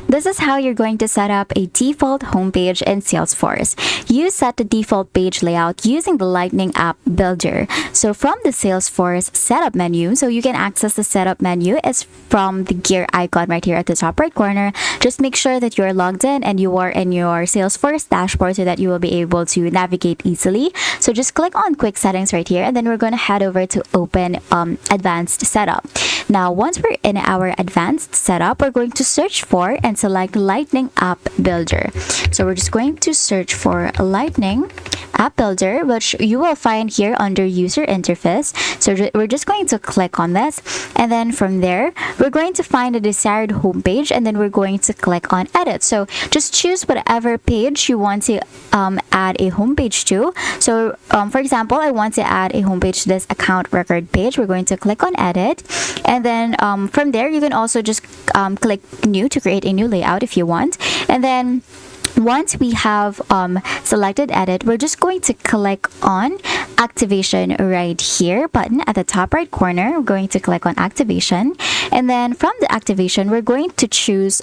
This is how you're going to set up a default homepage in Salesforce. You set the default page layout using the Lightning App Builder. So from the Salesforce setup menu, so you can access the setup menu. It's from the gear icon right here at the top right corner. Just make sure that you're logged in and you are in your Salesforce dashboard so that you will be able to navigate easily. So just click on quick settings right here, and then we're going to head over to open advanced setup. Now, once we're in our advanced setup, we're going to search for and select Lightning App Builder. So we're just going to search for Lightning App Builder, which you will find here under user interface. So we're just going to click on this, and then from there we're going to find the desired homepage, and then we're going to click on edit. So just choose whatever page you want to add a homepage to. So for example, I want to add a homepage to this account record page. We're going to click on edit, and then from there you can also just click new to create a new layout if you want. And then once we have selected edit, we're just going to click on activation right here button at the top right corner. We're going to click on activation, and then from the activation we're going to choose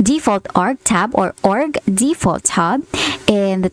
default org tab or org default tab in the,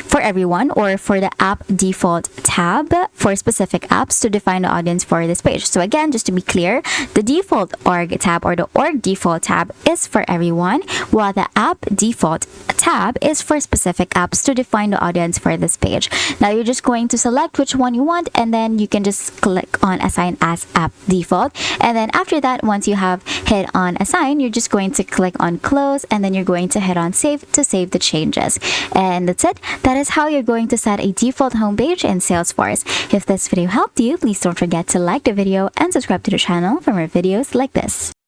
for everyone, or for the app default tab for specific apps to define the audience for this page. So again, just to be clear, the default org tab or the org default tab is for everyone, while the app default tab is for specific apps to define the audience for this page. Now you're just going to select which one you want, and then you can just click on assign as app default. And then after that, once you have hit on assign, you're just going to click on close, and then you're going to hit on save to save the changes. And that's it. That is how you're going to set a default homepage in Salesforce. If this video helped you, please don't forget to like the video and subscribe to the channel for more videos like this.